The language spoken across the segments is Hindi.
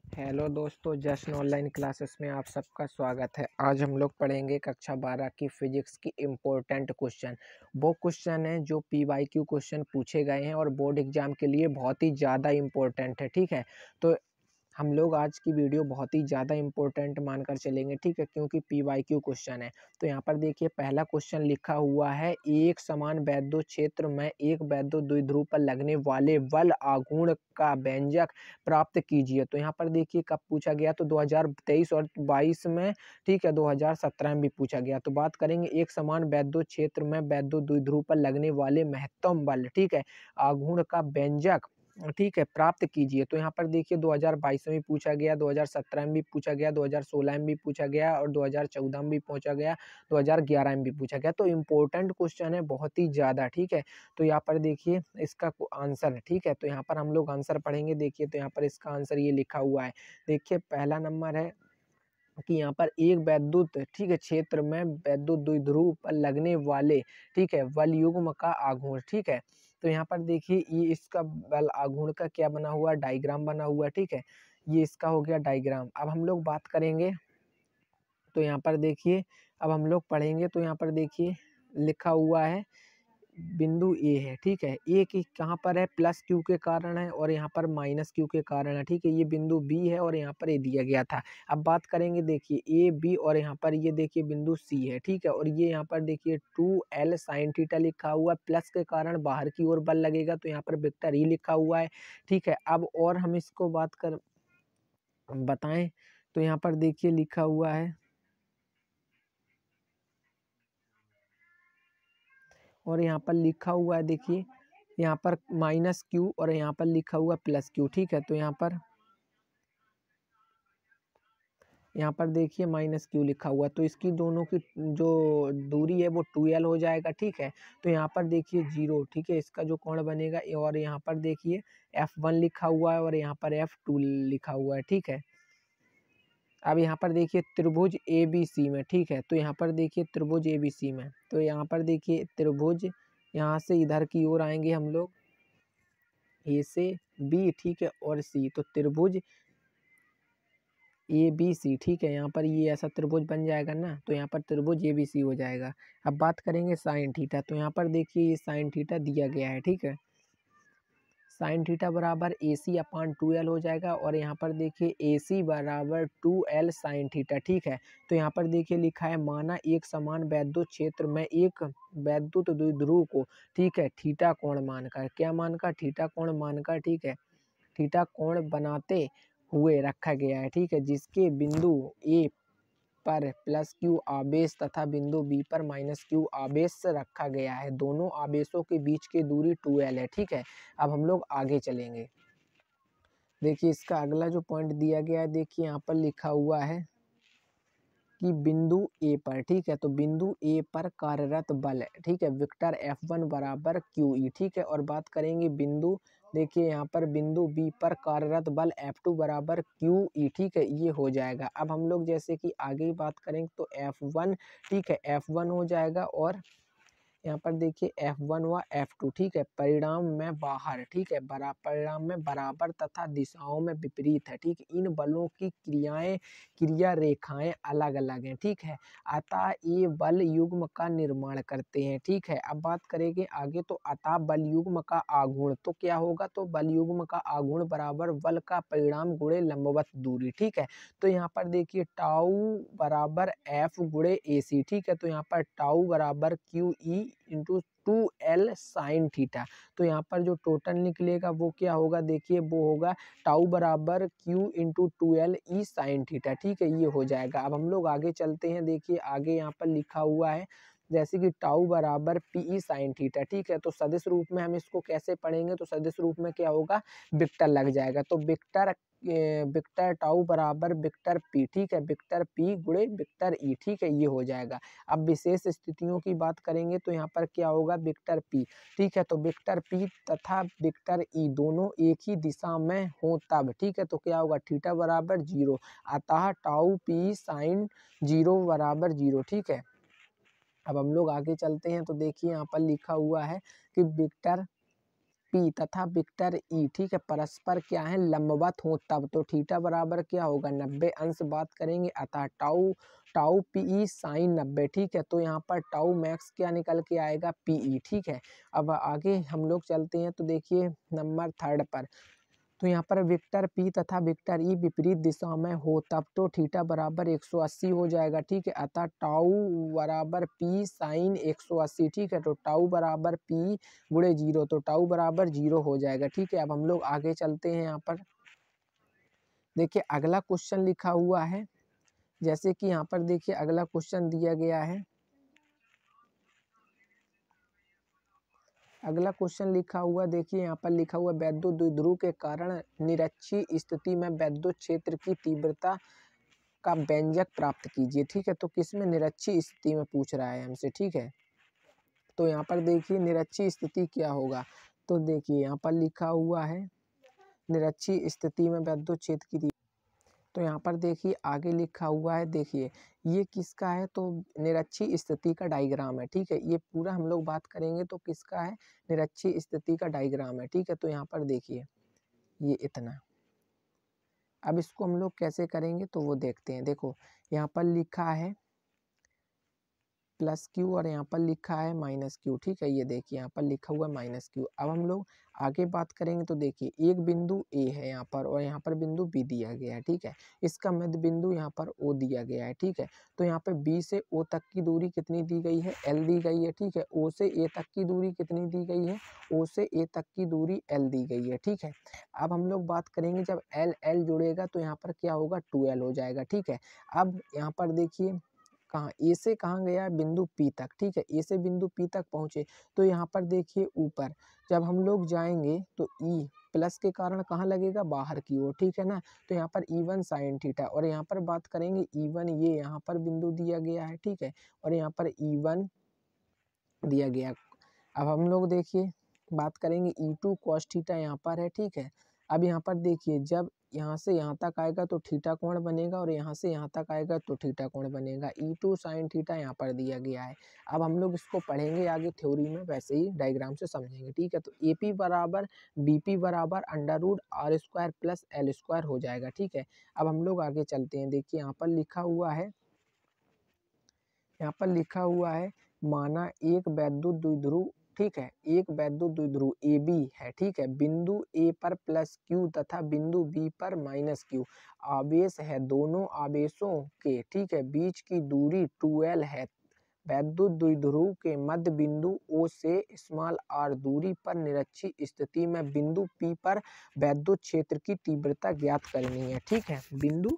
हेलो दोस्तों, जश्न ऑनलाइन क्लासेस में आप सबका स्वागत है। आज हम लोग पढ़ेंगे कक्षा 12 की फिजिक्स की इम्पोर्टेंट क्वेश्चन। वो क्वेश्चन है जो पीवाईक्यू क्वेश्चन पूछे गए हैं और बोर्ड एग्जाम के लिए बहुत ही ज़्यादा इम्पोर्टेंट है। ठीक है, तो हम लोग आज की वीडियो बहुत ही ज़्यादा इम्पोर्टेंट मानकर चलेंगे। ठीक है, क्योंकि पीवाईक्यू क्वेश्चन है। तो यहाँ पर देखिए, पहला क्वेश्चन लिखा हुआ है, एक समान वैद्युत क्षेत्र में एक वैद्युत द्विध्रुव पर लगने वाले बल आघूर्ण का व्यंजक प्राप्त कीजिए। तो यहाँ पर देखिए कब पूछा गया, तो 2023 और 22 में। ठीक है, 2017 में भी पूछा गया। तो बात करेंगे एक समान वैद्युत क्षेत्र में वैद्युत द्विध्रुव पर लगने वाले महत्तम बल, ठीक है, आघूर्ण का व्यंजक, ठीक है, प्राप्त कीजिए। तो यहाँ पर देखिए 2022 में भी पूछा गया, 2017 में भी पूछा गया, 2016 में भी पूछा गया और 2014 में भी पूछा गया, 2011 में भी पूछा गया। तो इम्पोर्टेंट क्वेश्चन है बहुत ही ज़्यादा। ठीक है, तो यहाँ पर देखिए इसका आंसर, ठीक है, तो यहाँ पर हम लोग आंसर पढ़ेंगे। देखिए तो यहाँ पर इसका आंसर ये लिखा हुआ है। देखिए पहला नंबर है कि यहाँ पर एक वैद्युत, ठीक है, क्षेत्र में वैद्युत द्विध्रुव पर लगने वाले, ठीक है, बल युग्म का आघूर्ण। ठीक है, तो यहाँ पर देखिए ये इसका बल आघूर्ण का क्या बना हुआ, डायग्राम बना हुआ। ठीक है, ये इसका हो गया डायग्राम। अब हम लोग बात करेंगे, तो यहाँ पर देखिए अब हम लोग पढ़ेंगे। तो यहाँ पर देखिए लिखा हुआ है बिंदु ए है। ठीक है, ए की कहाँ पर है, प्लस क्यू के कारण है और यहाँ पर माइनस क्यू के कारण है। ठीक है, ये बिंदु बी है और यहाँ पर ए दिया गया था। अब बात करेंगे, देखिए ए बी और यहाँ पर ये देखिए बिंदु सी है। ठीक है, और ये यहाँ पर देखिए 2L साइन थीटा लिखा हुआ है, प्लस के कारण बाहर की ओर बल लगेगा, तो यहाँ पर वेक्टर ई लिखा हुआ है। ठीक है, अब और हम इसको बात कर बताएं, तो यहाँ पर देखिए लिखा हुआ है, और यहाँ पर लिखा हुआ है, देखिए यहाँ पर माइनस क्यू और यहाँ पर लिखा हुआ प्लस क्यू। ठीक है, तो यहाँ पर देखिए माइनस क्यू लिखा हुआ, तो इसकी दोनों की जो दूरी है वो 2L हो जाएगा। ठीक है, तो यहाँ पर देखिए 0, ठीक है, इसका जो कोण बनेगा, और यहाँ पर देखिए F1 लिखा हुआ है और यहाँ पर F2 लिखा हुआ है। ठीक है, अब यहाँ पर देखिए त्रिभुज ABC में, ठीक है, तो यहाँ पर देखिए त्रिभुज ABC में, तो यहाँ पर देखिए त्रिभुज, यहाँ से इधर की ओर आएंगे हम लोग, ए से बी, ठीक है, और सी, तो त्रिभुज ABC। ठीक है, यहाँ पर ये ऐसा त्रिभुज बन जाएगा ना, तो यहाँ पर त्रिभुज ABC हो जाएगा। अब बात करेंगे साइन थीटा, तो यहाँ पर देखिए ये साइन थीटा दिया गया है। ठीक है, साइन थीटा बराबर AC/2L हो जाएगा, और यहाँ पर देखिए AC बराबर 2L साइन थीटा। ठीक है, तो यहाँ पर देखिए लिखा है, माना एक समान वैद्युत क्षेत्र में एक वैद्युत द्विध्रुव को, ठीक है, थीटा कोण मानकर, क्या मानकर, थीटा कोण मानकर, ठीक है, थीटा कोण बनाते हुए रखा गया है। ठीक है, जिसके बिंदु ए पर प्लस क्यू आवेश तथा बिंदु बी पर माइनस क्यू आवेश रखा गया है। दोनों आवेशों के बीच की दूरी 2L है। ठीक है, अब हम लोग आगे चलेंगे। देखिए इसका अगला जो पॉइंट दिया गया है, देखिए यहाँ पर लिखा हुआ है कि बिंदु ए पर, ठीक है, तो बिंदु ए पर कार्यरत बल है, ठीक है, वेक्टर F1 बराबर QE। ठीक है, और बात करेंगे बिंदु, देखिए यहाँ पर बिंदु बी पर कार्यरत बल F2 बराबर QE। ठीक है, ये हो जाएगा। अब हम लोग जैसे कि आगे बात करेंगे, तो F1, ठीक है, F1 हो जाएगा, और यहाँ पर देखिए F1 व F2, ठीक है, परिणाम में बाहर, ठीक है, परिणाम में बराबर तथा दिशाओं में विपरीत है। ठीक, इन बलों की क्रिया रेखाएं अलग अलग हैं। ठीक है, अतः ये बल युग्म का निर्माण करते हैं। ठीक है, अब बात करेंगे आगे, तो अतः बल युग्म का आघूर्ण तो क्या होगा, तो बल युग्म का आघूर्ण बराबर बल का परिणाम गुणे लंबवत दूरी। ठीक है, तो यहाँ पर देखिए टाउ बराबर F गुणे AC। ठीक है, तो यहाँ पर टाउ बराबर QE into 2L sine theta. तो यहाँ पर जो टोटल निकलेगा वो क्या होगा, देखिए वो होगा टाउ बराबर Q into 2L sine theta. ठीक है, ये हो जाएगा। अब हम लोग आगे चलते हैं। देखिए आगे यहाँ पर लिखा हुआ है, जैसे कि टाउ बराबर PE साइन थीटा। ठीक है, तो सदिश रूप में हम इसको कैसे पढ़ेंगे, तो सदिश रूप में क्या होगा, विक्टर लग जाएगा, तो विक्टर टाउ बराबर विक्टर पी। ठीक है, विक्टर पी गुणे विक्टर ई। ठीक है, ये हो जाएगा। अब विशेष स्थितियों की बात करेंगे, तो यहाँ पर क्या होगा, विक्टर पी, ठीक है, तो विक्टर पी तथा विक्टर ई दोनों एक ही दिशा में हो तब, ठीक है, तो क्या होगा, थीटा बराबर 0, अतः टाउ पी साइन 0 बराबर 0। ठीक है, अब हम लोग आगे चलते हैं, तो देखिए यहाँ पर लिखा हुआ है कि विक्टर पी तथा विक्टर ई, ठीक है, परस्पर क्या है, लंबवत हो तब। तो थीटा बराबर क्या होगा, 90 अंश बात करेंगे, अतः टाउ टाउ पी साइन 90, ठीक है। तो यहाँ पर टाउ मैक्स क्या निकल के आएगा, पी, ठीक है। अब आगे हम लोग चलते हैं, तो देखिए नंबर 3 पर, तो यहाँ पर विक्टर पी तथा विक्टर ई विपरीत दिशा में हो तब तो थीटा बराबर 180 हो जाएगा, ठीक है। अतः टाउ बराबर पी साइन 180, ठीक है। तो टाउ बराबर पी गुणे 0, तो टाउ बराबर 0 हो जाएगा, ठीक है। अब हम लोग आगे चलते हैं। यहाँ पर देखिए अगला क्वेश्चन लिखा हुआ है, जैसे कि यहाँ पर देखिए अगला क्वेश्चन दिया गया है। अगला क्वेश्चन लिखा हुआ, देखिए यहाँ पर लिखा हुआ, वैद्युत द्विध्रुव के कारण निरक्षीय स्थिति में वैद्युत क्षेत्र की तीव्रता का व्यंजक प्राप्त कीजिए, ठीक है। तो किसमें, निरक्षीय स्थिति में पूछ रहा है हमसे, ठीक है। तो यहाँ पर देखिए निरक्षीय स्थिति क्या होगा, तो देखिए यहाँ पर लिखा हुआ है निरक्षीय स्थिति में वैद्युत क्षेत्र की, तो यहाँ पर देखिए आगे लिखा हुआ है, देखिए ये किसका है, तो निरक्षीय स्थिति का डायग्राम है, ठीक है। ये पूरा हम लोग बात करेंगे तो किसका है, निरक्षीय स्थिति का डायग्राम है, ठीक है। तो यहाँ पर देखिए ये इतना, अब इसको हम लोग कैसे करेंगे तो वो देखते हैं। देखो यहाँ पर लिखा है प्लस क्यू और यहाँ पर लिखा है माइनस क्यू, ठीक है। ये देखिए यहाँ पर लिखा हुआ है माइनस क्यू। अब हम लोग आगे बात करेंगे, तो देखिए एक बिंदु ए है यहाँ पर और यहाँ पर बिंदु बी दिया गया है, ठीक है। इसका मध्य बिंदु यहाँ पर ओ दिया गया है, ठीक है। तो यहाँ पे बी से ओ तक की दूरी कितनी दी गई है, एल दी गई है, ठीक है। ओ से ए तक की दूरी कितनी दी गई है, ओ से ए तक की दूरी एल दी गई है, ठीक है। अब हम लोग बात करेंगे, जब एल एल जुड़ेगा तो यहाँ पर क्या होगा, 2l हो जाएगा, ठीक है। अब यहाँ पर देखिए कहाँ, ए से कहाँ गया, बिंदु पी तक, ठीक है। ए से बिंदु पी तक पहुँचे, तो यहाँ पर देखिए ऊपर जब हम लोग जाएंगे तो ई प्लस के कारण कहाँ लगेगा, बाहर की ओर, ठीक है ना। तो यहाँ पर E1 साइन थीटा, और यहाँ पर बात करेंगे E1, ये यहाँ पर बिंदु दिया गया है, ठीक है। और यहाँ पर E1 दिया गया। अब हम लोग देखिए बात करेंगे E2 कॉस थीटा यहाँ पर है, ठीक है। अब यहाँ पर देखिए जब यहाँ से यहाँ तक आएगा तो थीटा कोण बनेगा, और यहाँ से यहाँ तक आएगा तो थीटा कोण बनेगा। E2 साइन थीटा यहाँ पर दिया गया है। अब हम लोग इसको पढ़ेंगे आगे थ्योरी में, वैसे ही डायग्राम से समझेंगे, ठीक है। तो AP बराबर BP बराबर √r² प्लस L² हो जाएगा, ठीक है। अब हम लोग आगे चलते हैं, देखिए यहाँ पर लिखा हुआ है, यहाँ पर लिखा हुआ है, माना एक वैद्युत द्विध्रुव, ठीक है, एक वैद्युत द्विध्रुव AB है, ठीक है। बिंदु A पर प्लस Q तथा बिंदु B पर माइनस Q आवेश है, दोनों आवेशों के, ठीक है, बीच की दूरी 2l है। वैद्युत द्विध्रुव के मध्य बिंदु O से स्मॉल r दूरी पर निरक्षीय स्थिति में बिंदु P पर वैद्युत क्षेत्र की तीव्रता ज्ञात करनी है, ठीक है। बिंदु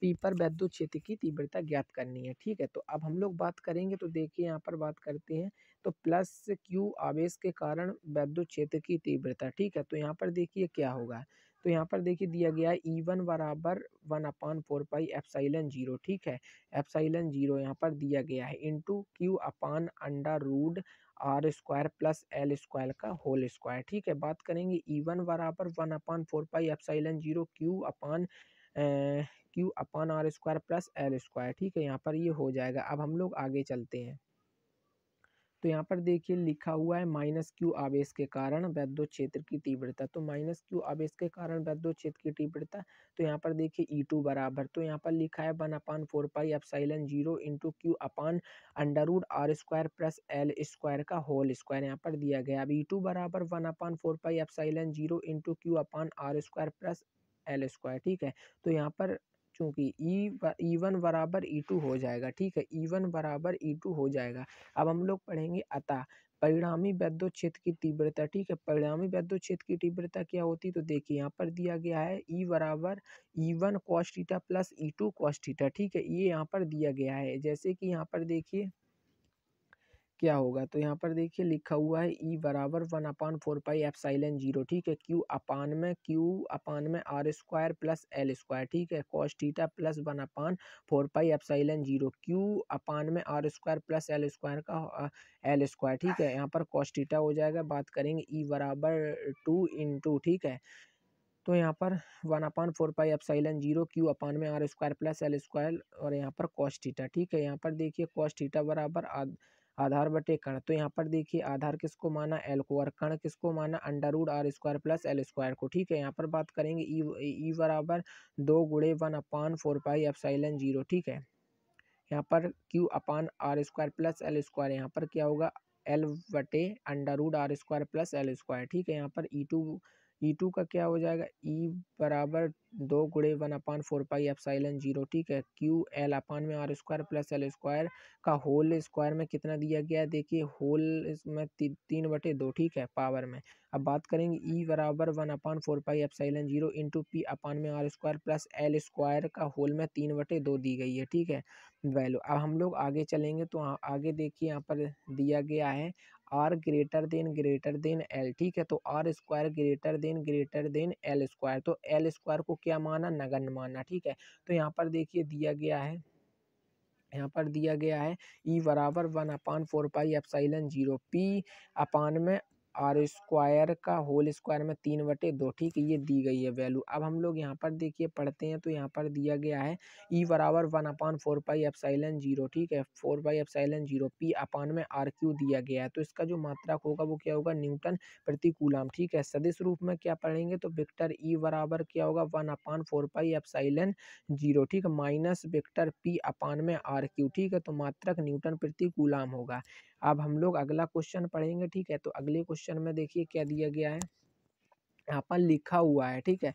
पी पर वैद्युत क्षेत्र की तीव्रता ज्ञात करनी है, ठीक है। तो अब हम लोग बात करेंगे, तो देखिए यहाँ पर बात करते हैं, तो प्लस क्यू आवेश के कारण वैद्युत क्षेत्र की तीव्रता, ठीक है। तो यहाँ पर देखिए क्या होगा, तो यहाँ पर देखिए दिया गया है E1 बराबर 1/4πε0, ठीक है। एप्साइलन 0 यहाँ पर दिया गया है, इंटू Q/√r² प्लस L² का होल स्क्वायर, ठीक है। बात करेंगे E1 बराबर 1/4πε0 Q/r² प्लस L², ठीक है। यहाँ पर ये हो जाएगा। अब हम लोग आगे चलते हैं, तो यहाँ पर देखिए लिखा हुआ है माइनस क्यू आवेश के कारण वैद्युत क्षेत्र की तीव्रता, तो माइनस क्यू आवेश के कारण वैद्युत क्षेत्र की तीव्रता, तो यहाँ पर देखिए E2 बराबर, तो यहाँ पर लिखा है 1/4πε0 इंटू Q/√r² प्लस L² का होल स्क्वायर यहाँ पर दिया गया। अब E2 बराबर 1/4πε0 इंटू Q/r² प्लस L², ठीक है। तो यहाँ पर चूंकि E1 बराबर E2 हो जाएगा, ठीक है। E1 बराबर E2 हो जाएगा। अब हम लोग पढ़ेंगे अतः परिणामी वैद्युत क्षेत्र की तीव्रता, ठीक है। परिणामी वैद्युत क्षेत्र की तीव्रता क्या होती है, तो देखिए यहाँ पर दिया गया है E बराबर E1 cos theta plus E2 cos theta, ठीक है। ये यहाँ पर दिया गया है, जैसे कि यहाँ पर देखिए क्या होगा, तो यहाँ पर देखिए लिखा हुआ है E बराबर 1/4πε0, ठीक है। Q अपान में r² प्लस L², ठीक है। cos थीटा प्लस 1/4πε0 Q अपान में r² प्लस L² का L², ठीक है। यहाँ पर cos थीटा हो जाएगा। बात करेंगे E बराबर 2 इंटू, ठीक है। तो यहाँ पर 1/4πε0 Q अपान में r² प्लस L² और यहाँ पर cos थीटा, ठीक है। यहाँ पर देखिए cos थीटा बराबर आधार बटे कण। तो यहाँ पर देखिए आधार किसको माना, एल को, और कण किसको माना, under root r square plus L square को। ठीक है, यहाँ पर बात करेंगे ई बराबर 2 × 1/4 पाई एप्सिलॉन 0। ठीक है, यहाँ पर q upon r square plus L square, यहाँ पर क्या होगा, एल बटे under root r square plus L square. ठीक है, यहाँ पर ई टू का क्या हो जाएगा, ई बराबर 2 × 1/4 पाई एप्सिलॉन 0। ठीक है, क्यू एल अपान में are square plus L square का होल स्क्वायर में कितना दिया गया है, देखिए होल इसमें 3/2। ठीक है, पावर में। अब बात करेंगे ई बराबर 1/4 pi epsilon 0 into P upon में are square plus L square का होल में 3/2 दी गई है। ठीक है, वैल्यू। अब हम लोग आगे चलेंगे तो आगे देखिए यहाँ पर दिया गया है आर ग्रेटर देन एल। ठीक है, तो r square greater than l square, तो एल स्क्वायर को क्या माना, नगण्य माना। ठीक है, तो यहाँ पर देखिए दिया गया है, यहाँ पर दिया गया है ई बराबर 1/4 पाई एप्सिलॉन 0 पी अपान में आर स्क्वायर का होल स्क्वायर में 3/2। ठीक है, ये दी गई है वैल्यू। अब हम लोग यहाँ पर देखिए पढ़ते हैं तो यहाँ पर दिया गया है ई बराबर 1/4 पाई एप्सिलॉन 0। ठीक है, 4 पाई एप्सिलॉन 0 पी अपान में आर क्यू दिया गया है, तो इसका जो मात्रक होगा वो क्या होगा, न्यूटन प्रति कूलम। ठीक है, सदिश रूप में क्या पढ़ेंगे तो वेक्टर ई बराबर क्या होगा, 1/4 पाई एप्सिलॉन 0। ठीक है, माइनस वेक्टर पी अपान में आर क्यू। ठीक है, तो मात्रक न्यूटन प्रति कूलम होगा। अब हम लोग अगला क्वेश्चन पढ़ेंगे। ठीक है, तो अगले क्वेश्चन में देखिए क्या दिया गया है, यहाँ पर लिखा हुआ है। ठीक है,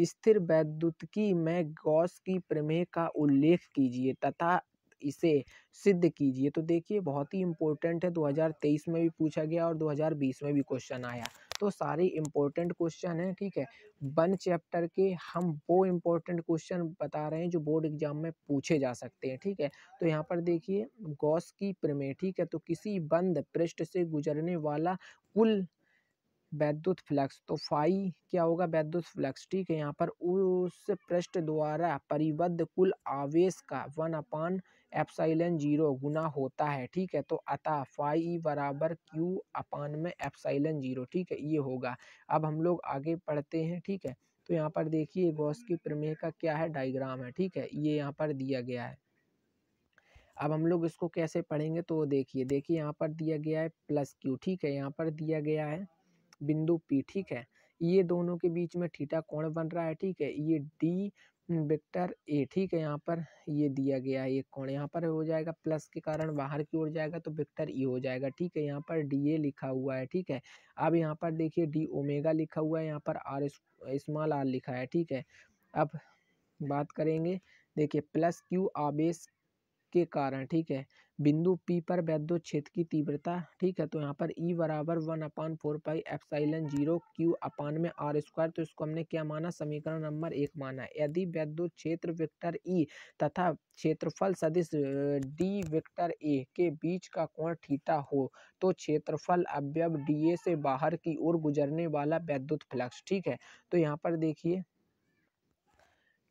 स्थिर वैद्युतिकी में गॉस की प्रमेय का उल्लेख कीजिए तथा इसे सिद्ध कीजिए। तो देखिए बहुत ही इंपॉर्टेंट है, 2023 में भी पूछा गया और 2020 में भी क्वेश्चन आया, तो सारे इंपॉर्टेंट क्वेश्चन हैं। ठीक है, वन चैप्टर के हम वो इंपॉर्टेंट क्वेश्चन बता रहे हैं जो बोर्ड एग्जाम में पूछे जा सकते हैं। ठीक है, तो यहाँ पर देखिए गॉस की प्रमेय। ठीक है, तो किसी बंद पृष्ठ से गुजरने वाला कुल वैद्युत फ्लक्स, तो फाई क्या होगा, वैद्युत फ्लक्स। ठीक है, यहाँ पर उस पृष्ठ द्वारा परिबद्ध कुल आवेश का 1/एप्सिलॉन 0 गुना होता है। ठीक है, तो अतः फाई बराबर क्यू अपान में एप्सिलॉन 0। ठीक है, ये होगा। अब हम लोग आगे पढ़ते हैं। ठीक है, तो यहाँ पर देखिए गॉस की प्रमेय का क्या है, डायग्राम है। ठीक है, ये यहाँ पर दिया गया है। अब हम लोग इसको कैसे पढ़ेंगे तो देखिए यहाँ पर दिया गया है प्लस क्यू। ठीक है, यहाँ पर दिया गया है बिंदु पी। ठीक है, ये दोनों के बीच में थीटा कोण बन रहा है। ठीक है, ये डी वेक्टर ए। ठीक है, यहाँ पर ये दिया गया है एक कोण, यहाँ पर हो जाएगा प्लस के कारण बाहर की ओर जाएगा तो वेक्टर ई हो जाएगा। ठीक है, यहाँ पर डी ए लिखा हुआ है। ठीक है, अब यहाँ पर देखिए डी ओमेगा लिखा हुआ है, यहाँ पर आर स्मॉल आर लिखा है। ठीक है, अब बात करेंगे, देखिए प्लस क्यू आवेश के कारण। ठीक है, बिंदु पी पर वैद्युत क्षेत्र की तीव्रता। ठीक है, तो यहाँ पर ई बराबर 1/4 पाई एप्सिलॉन 0 क्यू अपान में आर स्क्वायर, तो इसको हमने क्या माना, समीकरण नंबर 1 माना। यदि वैद्युत क्षेत्र वेक्टर ई तथा क्षेत्रफल सदिश डी वेक्टर ए के बीच का कोण थीटा हो तो क्षेत्रफल अवयव डी ए से बाहर की ओर गुजरने वाला वैद्युत फ्लक्स। ठीक है, तो यहाँ पर देखिए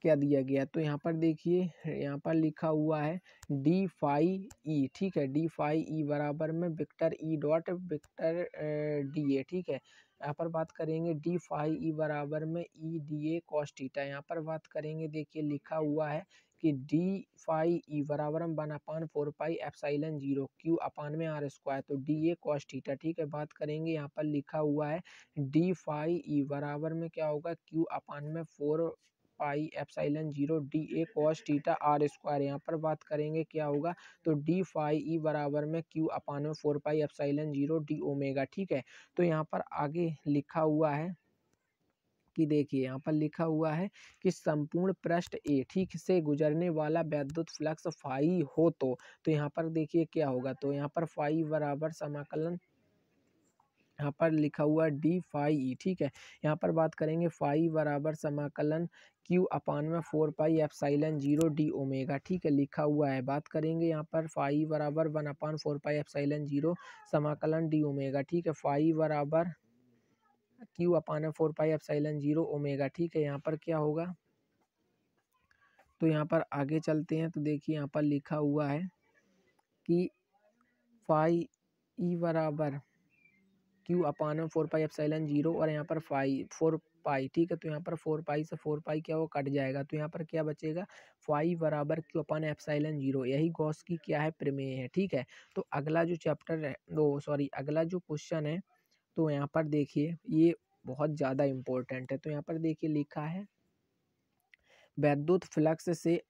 क्या दिया गया, तो यहाँ पर देखिए यहाँ पर लिखा हुआ है डी फाई ई। ठीक है, डी फाई ई बराबर में vector e dot vector d a. ठीक है, यहाँ पर बात करेंगे डी फाई ई बराबर में E D a cos theta. यहाँ पर बात करेंगे, देखिए लिखा हुआ है कि डी फाई ई बराबर में 1/4 पाई एप्सिलॉन 0 क्यू अपान में आर स्क्वायर, तो डी ए कॉस थीटा। ठीक है, बात करेंगे यहाँ पर लिखा हुआ है डी फाई ई बराबर में क्या होगा, क्यू अपान में 4 pi epsilon 0 d a cos theta r square. यहाँ पर बात करेंगे क्या होगा, तो डी फाई ई बराबर में क्यू अपान में 4 पाई एप्सिलॉन 0 डी ओमेगा। ठीक है, तो यहाँ पर आगे लिखा हुआ है कि देखिए यहाँ पर लिखा हुआ है कि संपूर्ण पृष्ठ ए ठीक से गुजरने वाला वैद्युत फ्लक्स फाई हो तो यहाँ पर देखिए क्या होगा, तो यहाँ पर फाई बराबर समाकलन, यहाँ पर लिखा हुआ डी फाई ई। ठीक है, यहाँ पर बात करेंगे फाई बराबर समाकलन क्यू अपान में 4 पाई एप्सिलॉन 0 डी ओमेगा। ठीक है, लिखा हुआ है। बात करेंगे यहाँ पर फाई बराबर 1/4 पाई एप्सिलॉन 0 समाकलन डी ओमेगा। ठीक है, फाई बराबर क्यू अपान में 4 पाई एप्सिलॉन 0 ओमेगा। ठीक है, यहाँ पर क्या होगा, तो यहाँ पर आगे चलते हैं तो देखिए यहाँ पर लिखा हुआ है कि फाई ई बराबर क्यू अपान 4 पाई एप्सिलॉन 0 और यहाँ पर 4 पाई, ठीक है। तो यहाँ पर 4 पाई से 4 पाई क्या वो कट जाएगा, तो यहाँ पर क्या बचेगा, 5 बराबर क्यू अपान एप्सिलॉन 0। यही गॉस की क्या है, प्रमेय है, ठीक है। तो अगला जो चैप्टर है, वो सॉरी अगला जो क्वेश्चन है, तो यहाँ पर देखिए ये बहुत ज़्यादा इम्पोर्टेंट है। तो यहाँ पर देखिए लिखा है विद्युत फ्लक्स से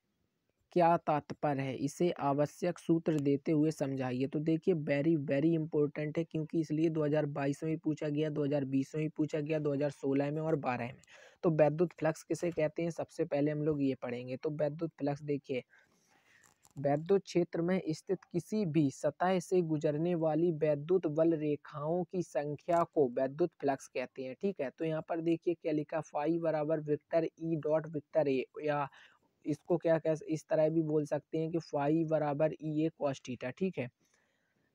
क्या तात्पर्य है, इसे आवश्यक सूत्र देते हुए समझाइए। तो देखिए वेरी वेरी इंपॉर्टेंट है, क्योंकि इसलिए 2022 में भी पूछा गया, 2020 में भी पूछा गया, 2016 में और 12 में। तो विद्युत फ्लक्स किसे कहते हैं, सबसे पहले हम लोग ये पढ़ेंगे। तो विद्युत फ्लक्स देखिए, वैद्युत क्षेत्र में स्थित किसी भी सतह से गुजरने वाली वैद्युत बल रेखाओं की संख्या को वैद्युत फ्लक्स कहते हैं, ठीक है। तो यहाँ पर देखिए क्या लिखा, फाई बराबर विक्टर ई डॉट विक्टर ए, या इसको क्या कह इस तरह भी बोल सकते हैं कि फाई बराबर ई ए कॉस थीटा, ठीक है।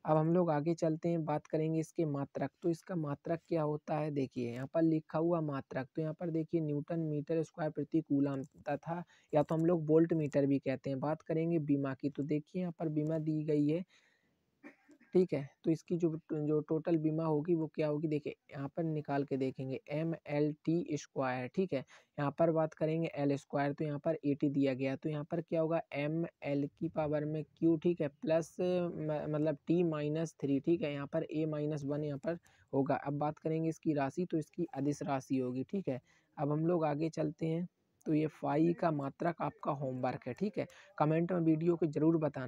अब हम लोग आगे चलते हैं, बात करेंगे इसके मात्रक। तो इसका मात्रक क्या होता है, देखिए यहाँ पर लिखा हुआ मात्रक, तो यहाँ पर देखिए न्यूटन मीटर स्क्वायर प्रति कूलम तथा, या तो हम लोग वोल्ट मीटर भी कहते हैं। बात करेंगे बीमा की, तो देखिए यहाँ पर बीमा दी गई है, ठीक है। तो इसकी जो जो टोटल बीमा होगी वो क्या होगी, देखिए यहाँ पर निकाल के देखेंगे, MLT स्क्वायर, ठीक है। यहाँ पर बात करेंगे एल स्क्वायर, तो यहाँ पर 80 दिया गया है, तो यहाँ पर क्या होगा, ML की पावर में Q, ठीक है, प्लस मतलब T-3, ठीक है। यहाँ पर A-1 यहाँ पर होगा। अब बात करेंगे इसकी राशि, तो इसकी अदिश राशि होगी, ठीक है। अब हम लोग आगे चलते हैं। तो ये फाई का मात्रक आपका होमवर्क है, ठीक है। कमेंट में वीडियो को जरूर बताना।